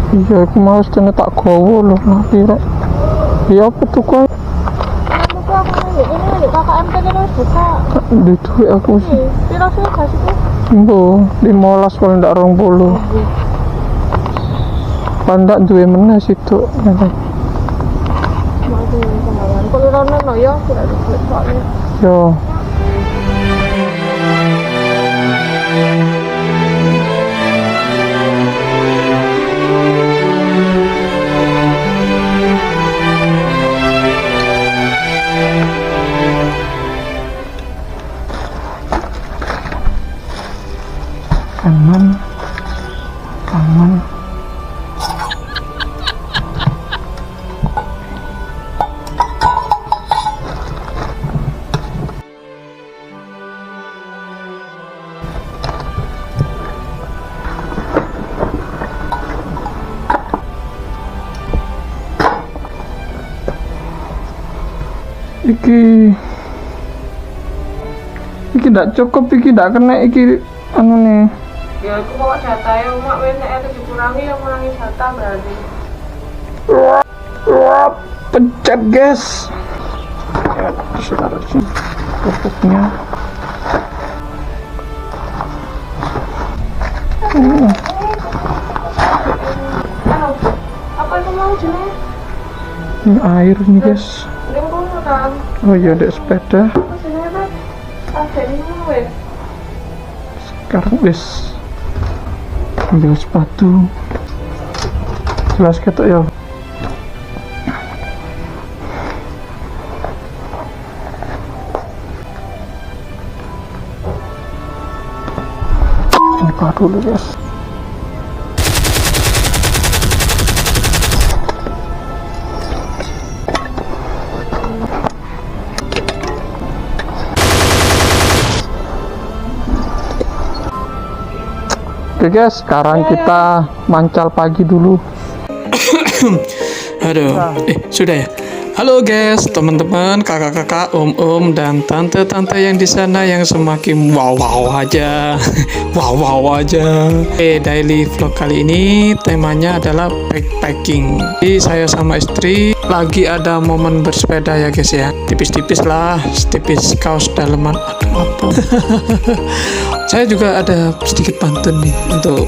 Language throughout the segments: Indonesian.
Iya, aku mau stene tak gowo loh, nah piro. Iya apa tuh kok? Kamu tuh aku ini di KKM tadi lo buka. Di duit aku sih. Piro sih kasih Mbo, 15 kalau ndak 20. Pandak duwe meneh situ. Mau pengalaman. Kalau rono no ya tidak duit soalnya. Yo. Kanan. Iki ndak cukup, iki ndak kena iki anu nih. Ya aku bawa data ya mak wene itu dikurangi yang mengurangi data berarti. Wah, pencet guys. Ya, sudah sih pupuknya. Apa itu mau jenis? Ini air nih guys. Ini kono kan. Oh iya, ada sepeda. Maksudnya kan ada ini wes. Sekarang wis ambil sepatu. Jelas ketok ya. Buka dulu guys. Oke guys, sekarang kita mancal pagi dulu. Aduh, sudah ya. Halo guys, teman-teman, kakak-kakak, om-om, dan tante-tante yang di sana yang semakin wow-wow aja, wow-wow aja. Daily vlog kali ini temanya adalah backpacking. Jadi saya sama istri lagi ada momen bersepeda ya guys ya. Tipis-tipis lah, tipis kaos daleman. Aduh apa? Saya juga ada sedikit pantun nih untuk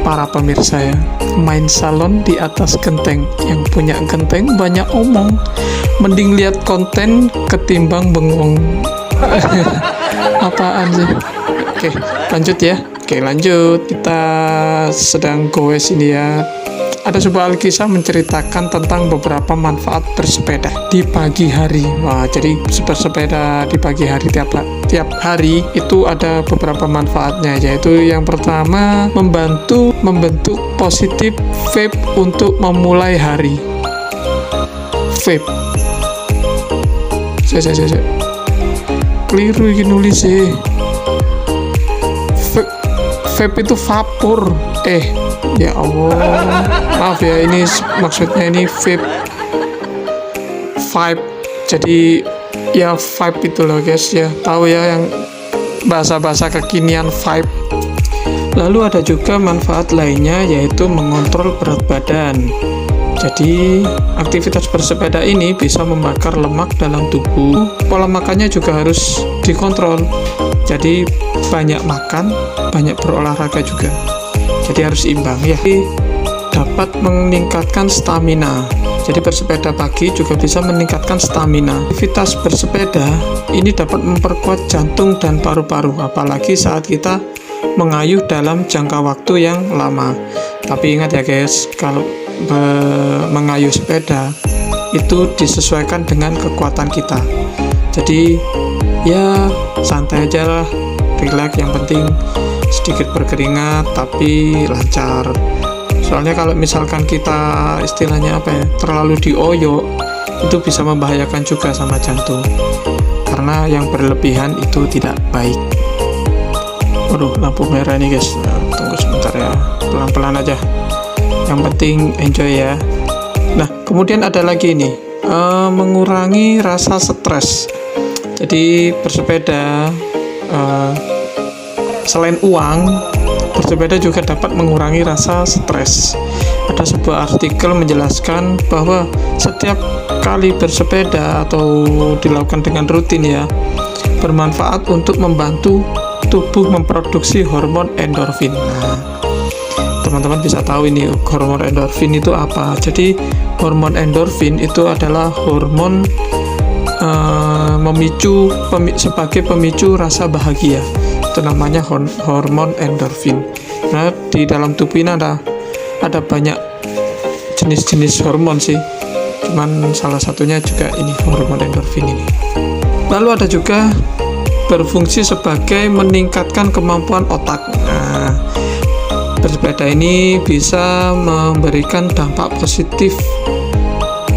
para pemirsa ya. Main salon di atas genteng, yang punya genteng banyak omong, mending lihat konten ketimbang bengong. Apaan sih? Oke, lanjut ya. Oke, lanjut. Kita sedang goes ini ya. Ada sebuah alkisah menceritakan tentang beberapa manfaat bersepeda di pagi hari. Wah, jadi bersepeda di pagi hari tiap hari itu ada beberapa manfaatnya, yaitu yang pertama membantu membentuk positif vibe untuk memulai hari. Vape. Saya. Keliru ini nulis sih. Vape itu vapor. Ya Allah. Maaf ya, ini maksudnya ini vape. Jadi ya vibe itu loh guys ya. Tahu ya yang bahasa-bahasa kekinian vibe. Lalu ada juga manfaat lainnya, yaitu mengontrol berat badan. Jadi aktivitas bersepeda ini bisa membakar lemak dalam tubuh. Pola makannya juga harus dikontrol. Jadi banyak makan, banyak berolahraga juga. Jadi harus imbang ya. Dapat meningkatkan stamina. Jadi bersepeda pagi juga bisa meningkatkan stamina. Aktivitas bersepeda ini dapat memperkuat jantung dan paru-paru, apalagi saat kita mengayuh dalam jangka waktu yang lama. Tapi ingat ya guys, kalau mengayuh sepeda itu disesuaikan dengan kekuatan kita. Jadi ya santai aja lah, relax, yang penting sedikit berkeringat tapi lancar. Soalnya kalau misalkan kita istilahnya terlalu dioyo, itu bisa membahayakan juga sama jantung, karena yang berlebihan itu tidak baik. Waduh, lampu merah nih guys. Tunggu sebentar ya, pelan-pelan aja, yang penting enjoy ya. Nah, kemudian ada lagi nih, mengurangi rasa stres. Jadi bersepeda selain uang, bersepeda juga dapat mengurangi rasa stres. Ada sebuah artikel menjelaskan bahwa setiap kali bersepeda atau dilakukan dengan rutin ya, bermanfaat untuk membantu tubuh memproduksi hormon endorfin. Nah, teman-teman bisa tahu ini hormon endorfin itu apa. Jadi hormon endorfin itu adalah hormon sebagai pemicu rasa bahagia. Itu namanya hormon endorfin. Nah, di dalam tubuh ini ada banyak jenis-jenis hormon sih. Cuman salah satunya juga ini hormon endorfin ini. Lalu ada juga berfungsi sebagai meningkatkan kemampuan otak. Nah, bersepeda ini bisa memberikan dampak positif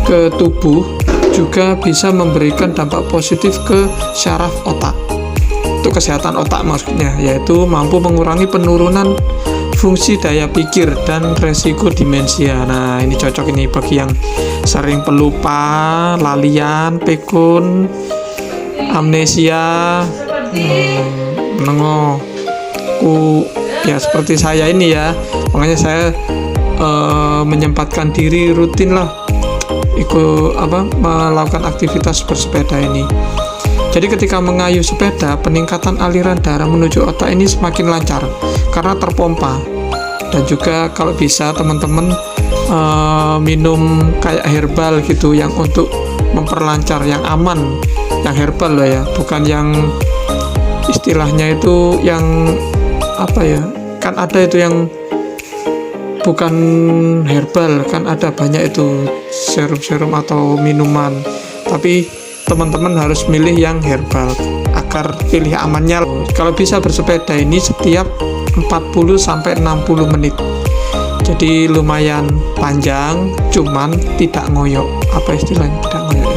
ke tubuh, juga bisa memberikan dampak positif ke syaraf otak. Untuk kesehatan otak maksudnya, yaitu mampu mengurangi penurunan fungsi daya pikir dan resiko demensia. Nah, ini cocok ini bagi yang sering pelupa, lalian, pikun, amnesia, ya seperti saya ini ya. Makanya saya menyempatkan diri rutin lah melakukan aktivitas bersepeda ini. Jadi ketika mengayuh sepeda, peningkatan aliran darah menuju otak ini semakin lancar karena terpompa. Dan juga kalau bisa teman-teman minum kayak herbal gitu yang untuk memperlancar, yang aman, yang herbal loh ya, bukan yang istilahnya itu yang apa ya, kan ada itu yang bukan herbal, kan ada banyak itu serum-serum atau minuman, tapi teman-teman harus milih yang herbal agar pilih amannya. Kalau bisa bersepeda ini setiap 40-60 menit, jadi lumayan panjang, cuman tidak ngoyok. Apa istilahnya tidak ngoyok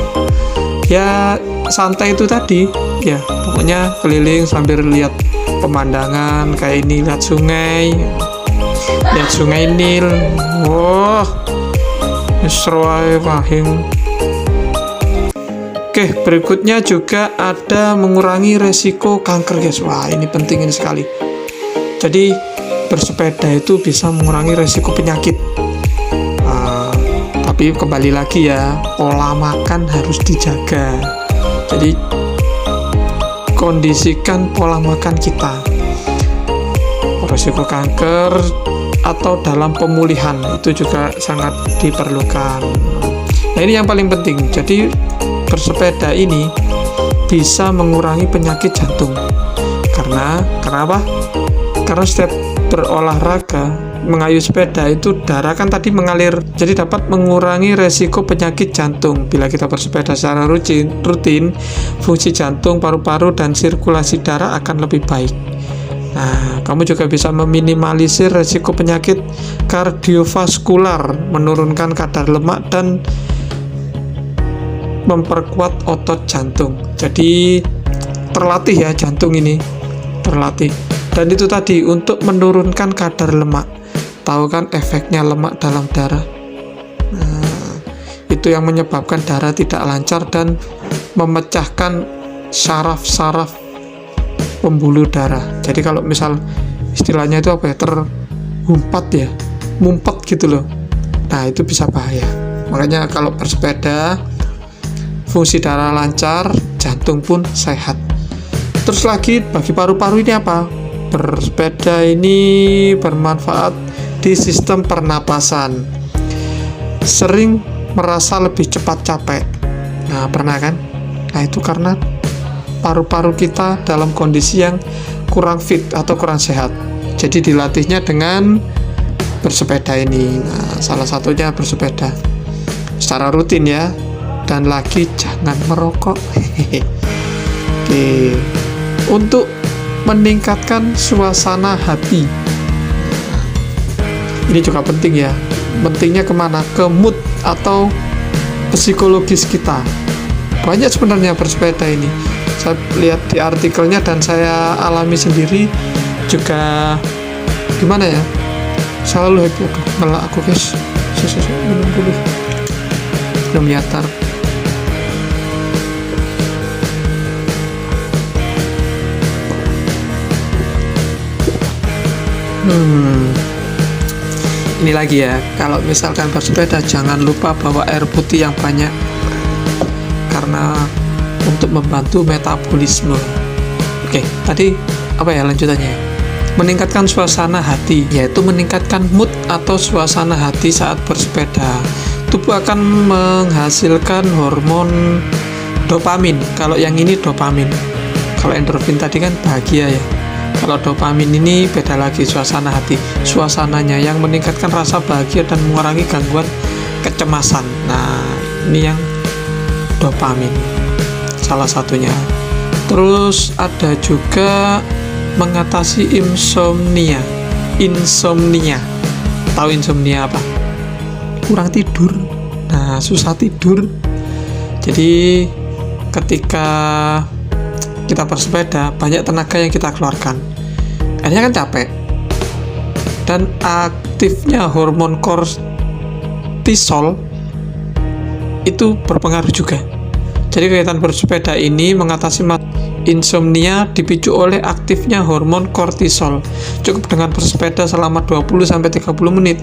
ya, santai itu tadi ya, pokoknya keliling sambil lihat pemandangan kayak ini, lihat sungai Nil. Wah, seru wahing. Oke, berikutnya juga ada mengurangi resiko kanker guys. Wah, ini penting ini sekali. Jadi bersepeda itu bisa mengurangi resiko penyakit. Tapi kembali lagi ya, pola makan harus dijaga. Jadi kondisikan pola makan kita. Resiko kanker atau dalam pemulihan itu juga sangat diperlukan. Nah, ini yang paling penting. Jadi bersepeda ini bisa mengurangi penyakit jantung. Kenapa? Karena setiap berolahraga, mengayuh sepeda itu darah kan tadi mengalir, jadi dapat mengurangi resiko penyakit jantung. Bila kita bersepeda secara rutin, fungsi jantung, paru-paru, dan sirkulasi darah akan lebih baik. Nah, kamu juga bisa meminimalisir resiko penyakit kardiovaskular, menurunkan kadar lemak, dan memperkuat otot jantung. Jadi terlatih ya jantung ini, terlatih. Dan itu tadi untuk menurunkan kadar lemak. Tahu kan efeknya lemak dalam darah? Nah, itu yang menyebabkan darah tidak lancar dan memecahkan saraf-saraf pembuluh darah. Jadi kalau misal istilahnya itu apa ya, mumpet gitu loh. Nah, itu bisa bahaya. Makanya kalau bersepeda, fungsi darah lancar, jantung pun sehat. Terus lagi bagi paru-paru ini apa? Bersepeda ini bermanfaat di sistem pernapasan. Sering merasa lebih cepat capek. Nah, pernah kan? Nah, itu karena paru-paru kita dalam kondisi yang kurang fit atau kurang sehat. Jadi dilatihnya dengan bersepeda ini. Nah, salah satunya bersepeda secara rutin ya. Dan lagi jangan merokok. Oke. Untuk meningkatkan suasana hati, ini juga penting ya. Pentingnya kemana? Ke mood atau psikologis kita. Banyak sebenarnya bersepeda ini. Saya lihat di artikelnya dan saya alami sendiri juga. Gimana ya? Selalu happy. Malah aku guys. Minum dulu. Belum nyatar. Ini lagi ya, kalau misalkan bersepeda jangan lupa bawa air putih yang banyak karena untuk membantu metabolisme. Oke, tadi apa ya lanjutannya? Meningkatkan suasana hati, yaitu meningkatkan mood atau suasana hati saat bersepeda. Tubuh akan menghasilkan hormon dopamin. Kalau yang ini dopamin. Kalau endorfin tadi kan bahagia ya. Kalau dopamin ini beda lagi, suasana hati. Suasananya yang meningkatkan rasa bahagia dan mengurangi gangguan kecemasan. Nah, ini yang dopamin. Salah satunya. Terus ada juga mengatasi insomnia. Insomnia. Tahu insomnia apa? Kurang tidur. Nah, susah tidur. Jadi ketika kita bersepeda, banyak tenaga yang kita keluarkan. Akhirnya kan capek. Dan aktifnya hormon kortisol itu berpengaruh juga. Jadi kegiatan bersepeda ini mengatasi insomnia dipicu oleh aktifnya hormon kortisol. Cukup dengan bersepeda selama 20-30 menit.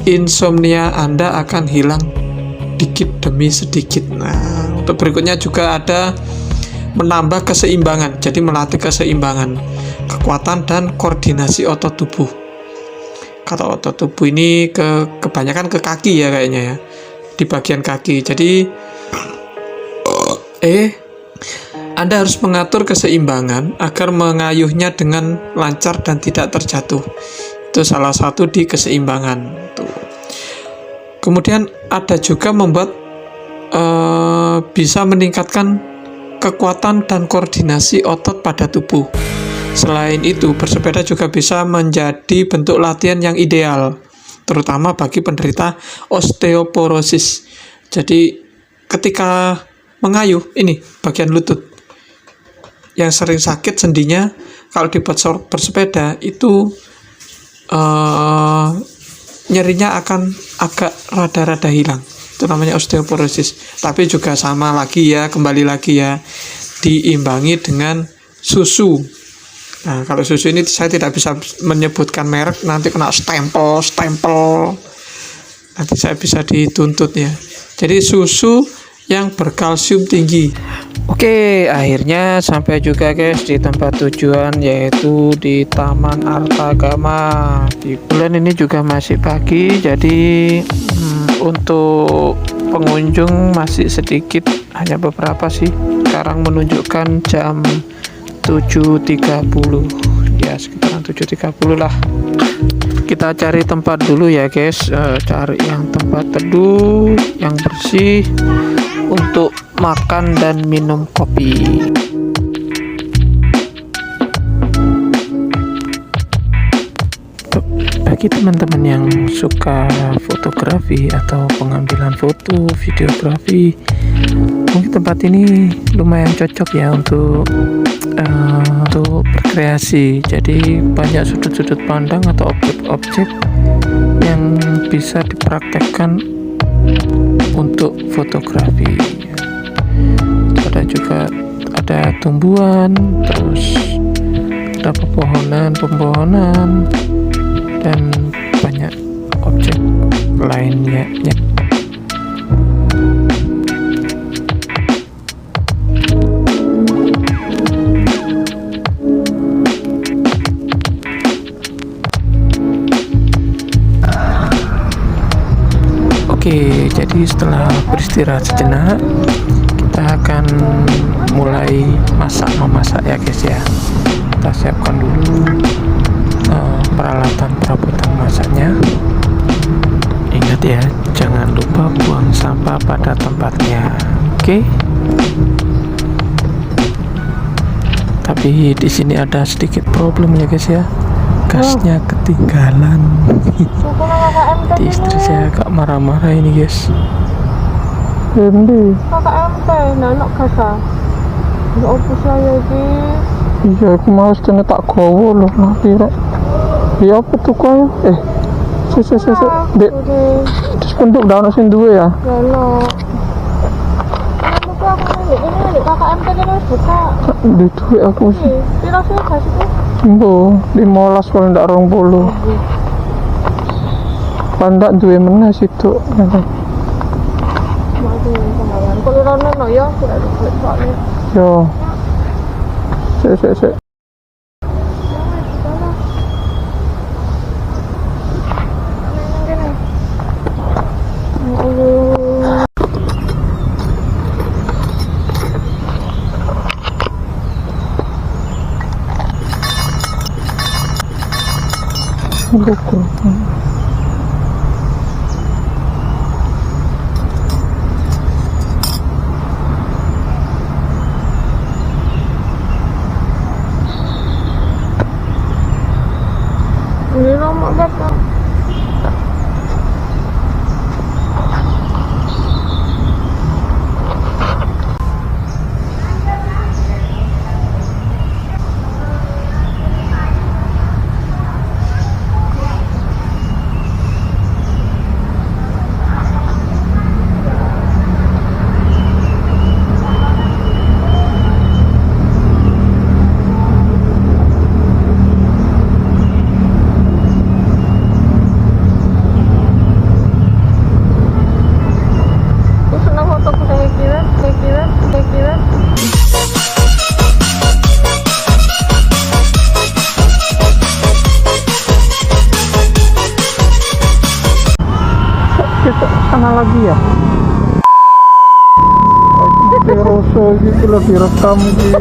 Insomnia Anda akan hilang dikit demi sedikit. Nah, untuk berikutnya juga ada menambah keseimbangan, jadi melatih keseimbangan, kekuatan dan koordinasi otot tubuh. Kata otot tubuh ini kebanyakan ke kaki ya kayaknya ya, di bagian kaki. Jadi Anda harus mengatur keseimbangan agar mengayuhnya dengan lancar dan tidak terjatuh. Itu salah satu di keseimbangan. Tuh. Kemudian ada juga membuat bisa meningkatkan kekuatan dan koordinasi otot pada tubuh. Selain itu, bersepeda juga bisa menjadi bentuk latihan yang ideal, terutama bagi penderita osteoporosis. Jadi, ketika mengayuh, ini bagian lutut yang sering sakit sendinya, kalau dibuat bersepeda itu nyerinya akan agak rada-rada hilang. Itu namanya osteoporosis. Tapi juga sama lagi ya, kembali lagi ya, diimbangi dengan susu. Nah, kalau susu ini saya tidak bisa menyebutkan merek, nanti kena stempel. Nanti saya bisa dituntut ya. Jadi susu yang berkalsium tinggi. Oke, akhirnya sampai juga guys di tempat tujuan, yaitu di Taman Artagama. Di bulan ini juga masih pagi, jadi untuk pengunjung masih sedikit, hanya beberapa sih. Sekarang menunjukkan jam 7.30 ya, sekitaran 7.30 lah. Kita cari tempat dulu ya guys, cari yang tempat teduh yang bersih untuk makan dan minum kopi. Bagi teman-teman yang suka fotografi atau pengambilan foto, videografi, mungkin tempat ini lumayan cocok ya untuk berkreasi. Jadi banyak sudut-sudut pandang atau objek-objek yang bisa dipraktekkan untuk fotografi. Ada tumbuhan, terus ada pepohonan dan banyak objek lainnya. Oke, jadi setelah beristirahat sejenak, kita akan mulai memasak ya guys ya. Kita siapkan dulu peralatan perabotan masaknya. Ingat ya, jangan lupa buang sampah pada tempatnya. Oke. Tapi di sini ada sedikit problem ya guys ya. Gasnya ketinggalan. Di istri saya agak marah-marah ini guys. Endi? Kakak MP, anak gas. Ya apa saya iki? Iya, aku mau setengah tak gowo loh, nanti rek. Ya apa tuh kau? Dek, terus penduk dah sing duwe ya. Ya no. Aku ini kakak ATM tadi harus buka. Di duit aku sih. Piro sih gak sih? Mbok 15 kalau ndak 20. Kalau ndak duwe meneh situ. Waduh, pengalaman. Kalau rono no ya, tidak ada duit soalnya. Yo. Sik. Buku. Ini nomor berapa? Aku senang foto saya kira. Kita sana lagi ya. Rosso gitu lagi rekam di.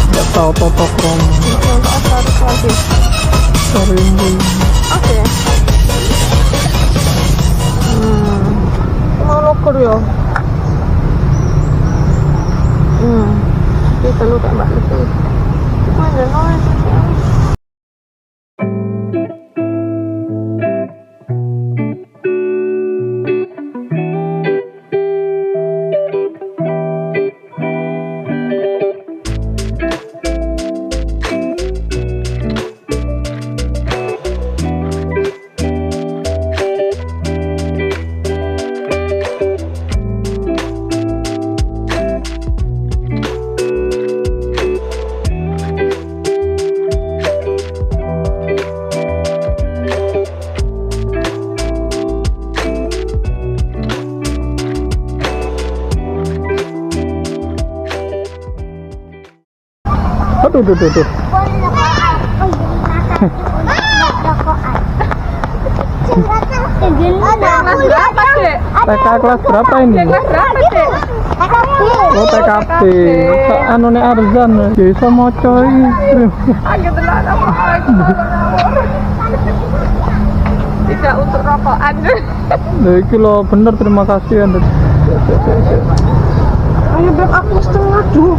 Nggak tahu toto promo. Untuk asaris lagi. Rindu. Oke. Mau loker ya? Kita lu kayak mbak itu. Mana noise? Aduh. Berapa dek? TK kelas berapa ini? Berapa dek? Oh TKP. Anu nek Arzan ya iso maca iki. Agak telat apa? Tidak untuk rokokan. Lha iki lho bener terima kasih Anda. Ayo beb aku setengah tuh.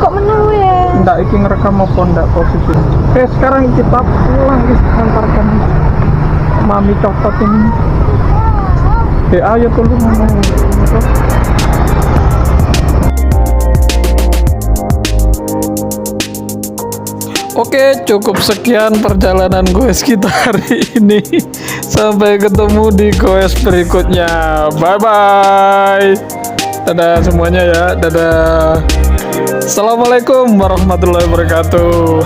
Kok menang ya? Ndak iki ngerekam apa ndak posisi. Oke sekarang kita pulang guys antarkan Mami coklat ini. Ayo tolong ngomong. Oke, cukup sekian perjalanan goes kita hari ini. Sampai ketemu di goes berikutnya. Bye-bye. Dadah semuanya ya. Dadah. Assalamualaikum warahmatullahi wabarakatuh.